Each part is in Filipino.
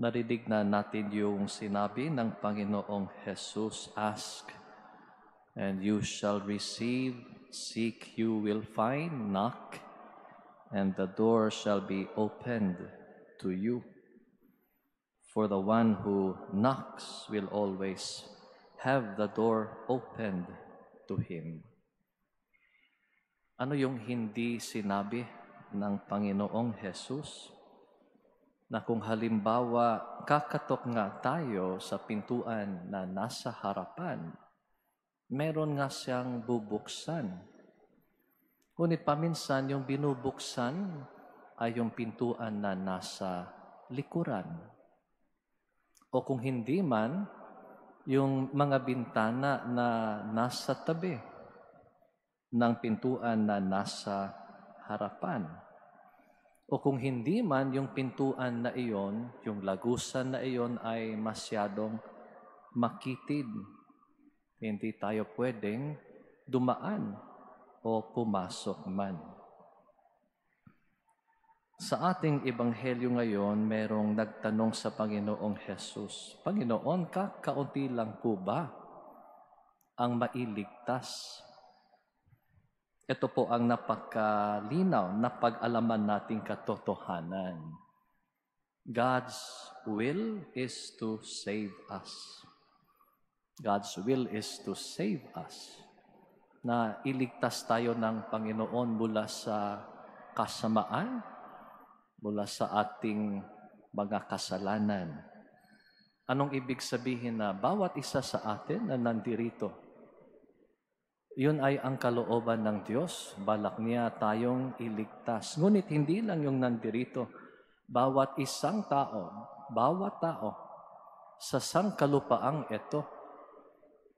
Narinig na natin yung sinabi ng Panginoong Jesus, "Ask, and you shall receive. Seek, you will find. Knock, and the door shall be opened to you. For the one who knocks will always have the door opened to him." Ano yung hindi sinabi ng Panginoong Jesus? Na kung halimbawa kakatok nga tayo sa pintuan na nasa harapan, meron nga siyang bubuksan. Ngunit paminsan yung binubuksan ay yung pintuan na nasa likuran. O kung hindi man, yung mga bintana na nasa tabi ng pintuan na nasa harapan. O kung hindi man, yung pintuan na iyon, yung lagusan na iyon ay masyadong makitid. Hindi tayo pwedeng dumaan o pumasok man. Sa ating ebanghelyo ngayon, merong nagtanong sa Panginoong Jesus, "Panginoon, kaunti lang po ba ang mailigtas?" Ito po ang napakalinaw na pag-alaman nating katotohanan. God's will is to save us. God's will is to save us. Na iligtas tayo ng Panginoon mula sa kasamaan, mula sa ating mga kasalanan. Anong ibig sabihin na bawat isa sa atin na nandirito? Yun ay ang kalooban ng Diyos. Balak niya tayong iligtas. Ngunit hindi lang yung nandirito. Bawat isang tao, bawat tao, sa sangkalupaang ito,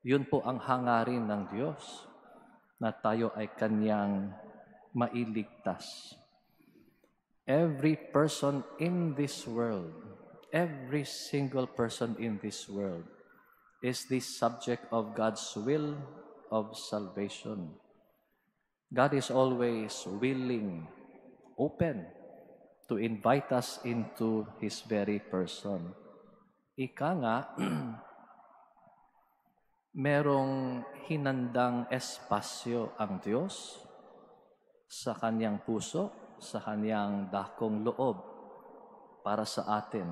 yun po ang hangarin ng Diyos na tayo ay Kanyang mailigtas. Every person in this world, every single person in this world is the subject of God's will of salvation. God is always willing, open, to invite us into His very person. Ika nga, merong hinandang espasyo ang Diyos sa Kanyang puso, sa Kanyang dakong loob para sa atin.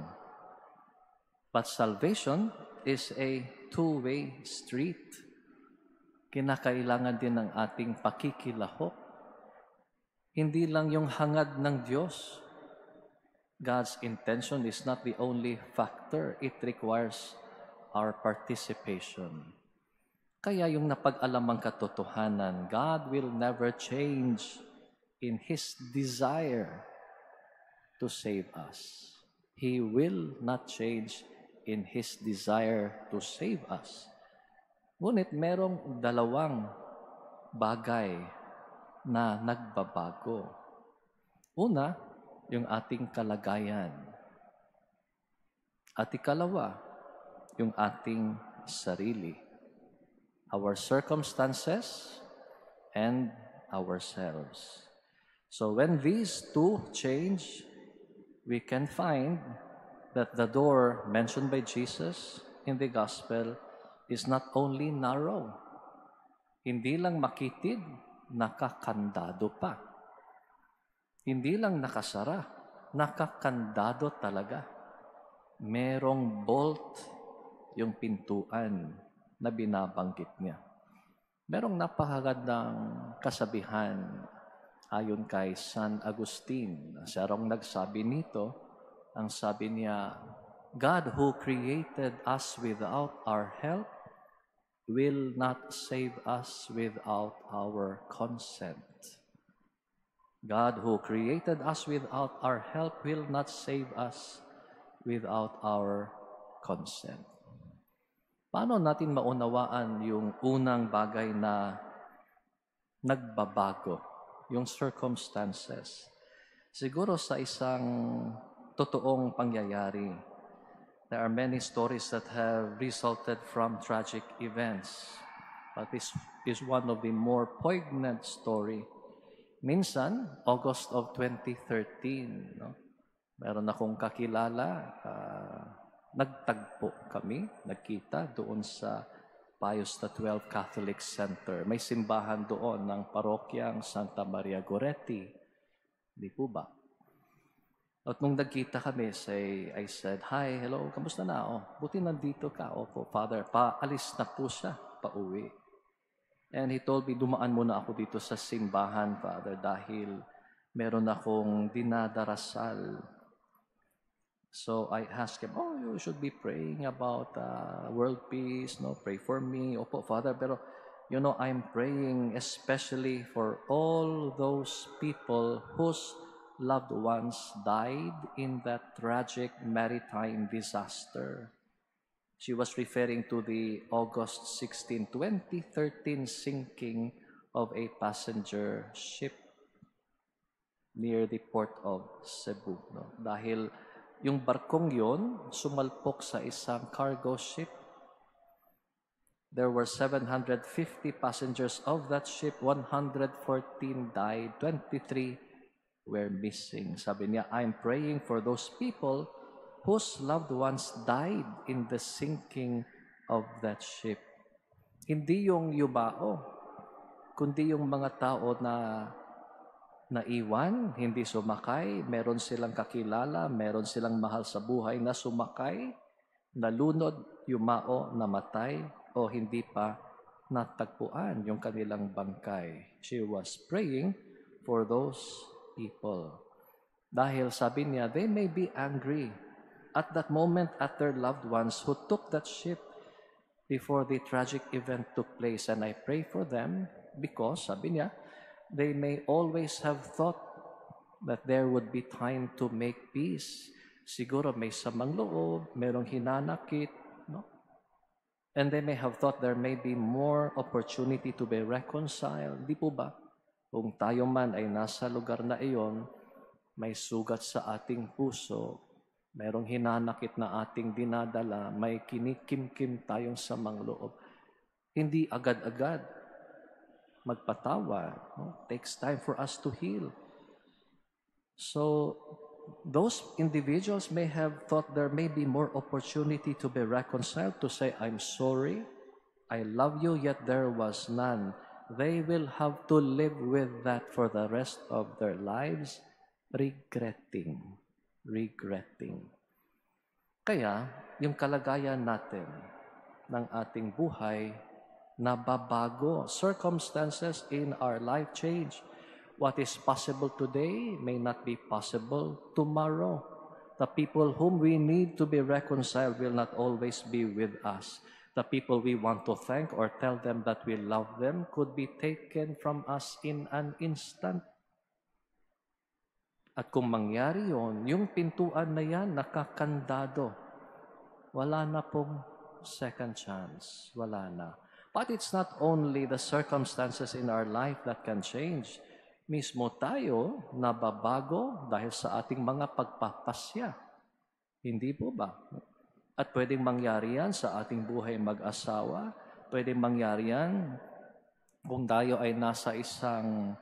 But salvation is a two-way street. Kinakailangan din ng ating pakikilahok. Hindi lang yung hangad ng Diyos. God's intention is not the only factor. It requires our participation. Kaya yung napag-alamang katotohanan, God will never change in His desire to save us. He will not change in His desire to save us. Ngunit merong dalawang bagay na nagbabago. Una, yung ating kalagayan. At ikalawa, yung ating sarili. Our circumstances and ourselves. So when these two change, we can find that the door mentioned by Jesus in the gospel is not only narrow, hindi lang makitid, nakakandado pa. Hindi lang nakasara, nakakandado talaga. Merong bolt yung pintuan na binabanggit niya. Merong napakagandang kasabihan ayon kay San Agustin. Siya rong nagsabi nito, ang sabi niya, God who created us without our help will not save us without our consent. God who created us without our help will not save us without our consent. Paano natin maunawaan yung unang bagay na nagbabago, yung circumstances? Siguro sa isang totoong pangyayari. There are many stories that have resulted from tragic events. But this is one of the more poignant story. Minsan, August of 2013, no? Meron akong kakilala, nagtagpo kami, nagkita doon sa Pius XII Catholic Center. May simbahan doon ng parokyang Santa Maria Goretti. Di po ba? At nung nagkita kami, I said, "Hi, hello, kamusta na? Oh, buti nandito ka." "Opo, Father." Paalis na po siya, pauwi. And he told me, "Dumaan muna ako dito sa simbahan, Father, dahil meron akong dinadarasal." So I asked him, "Oh, you should be praying about world peace, no? Pray for me." "Opo, Father, pero I'm praying especially for all those people whose loved ones died in that tragic maritime disaster." She was referring to the August 16, 2013 sinking of a passenger ship near the port of Cebu. No? Dahil yung barkong yon sumalpok sa isang cargo ship. There were 750 passengers of that ship. 114 died. 23 were missing. Sabi niya, "I'm praying for those people whose loved ones died in the sinking of that ship." Hindi yung yumao, kundi yung mga tao na naiwan, hindi sumakay, meron silang kakilala, meron silang mahal sa buhay na sumakay, nalunod, yumao, namatay, o hindi pa natagpuan yung kanilang bangkay. She was praying for those people. Dahil sabi niya, they may be angry at that moment at their loved ones who took that ship before the tragic event took place. And I pray for them because, sabi niya, they may always have thought that there would be time to make peace. Siguro may samang loob, merong hinanakit, no? And they may have thought there may be more opportunity to be reconciled. Di po ba? Kung tayo man ay nasa lugar na iyon, may sugat sa ating puso, mayroong hinanakit na ating dinadala, may kinikim-kim tayong samang loob. Hindi agad-agad magpatawa. No? Takes time for us to heal. So, those individuals may have thought there may be more opportunity to be reconciled, to say, "I'm sorry, I love you, yet there was none." They will have to live with that for the rest of their lives, regretting. Kaya, yung kalagayan natin ng ating buhay, nababago. Circumstances in our life change. What is possible today may not be possible tomorrow. The people whom we need to be reconciled will not always be with us. The people we want to thank or tell them that we love them could be taken from us in an instant. At kung mangyari yon, yung pintuan na yan nakakandado. Wala na pong second chance. Wala na. But it's not only the circumstances in our life that can change. Mismo tayo nababago dahil sa ating mga pagpapasya. Hindi po ba? At pwedeng mangyari yan sa ating buhay mag-asawa. Pwedeng mangyari yan kung tayo ay nasa isang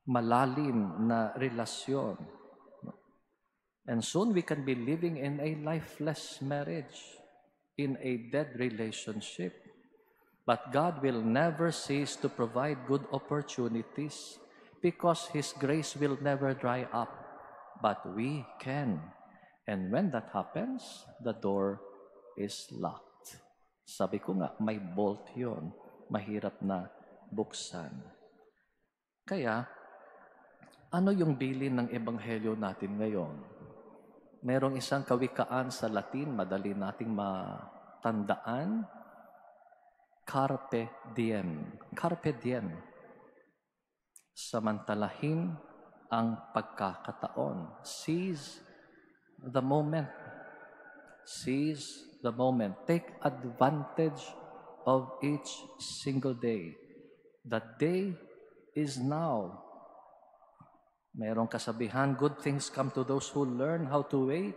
malalim na relasyon. And soon we can be living in a lifeless marriage, in a dead relationship. But God will never cease to provide good opportunities because His grace will never dry up. But we can. And when that happens, the door is locked. Sabi ko nga, may bolt yun. Mahirap na buksan. Kaya, ano yung bilin ng ebanghelyo natin ngayon? Merong isang kawikaan sa Latin, madali nating matandaan. Carpe diem. Carpe diem. Samantalahin ang pagkakataon. Seize the moment. Seize the moment. Take advantage of each single day. That day is now. Merong kasabihan, good things come to those who learn how to wait.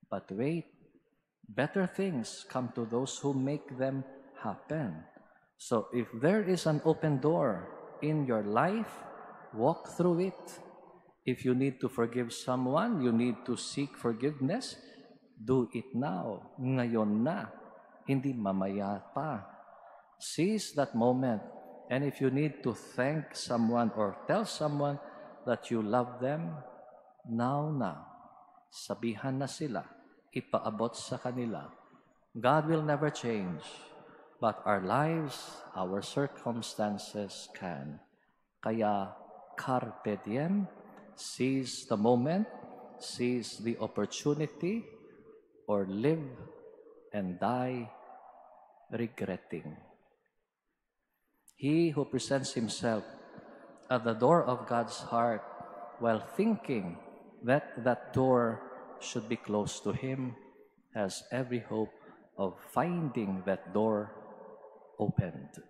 But wait, better things come to those who make them happen. So if there is an open door in your life, walk through it. If you need to forgive someone, you need to seek forgiveness, Do it now. Ngayon na. Hindi mamaya pa. Seize that moment. And if you need to thank someone or tell someone that you love them, now na. Sabihan na sila. Ipaabot sa kanila. God will never change. But our lives, our circumstances can. Kaya, carpe diem, seize the moment, seize the opportunity, or live and die regretting. He who presents himself at the door of God's heart while thinking that that door should be close to him has every hope of finding that door opened.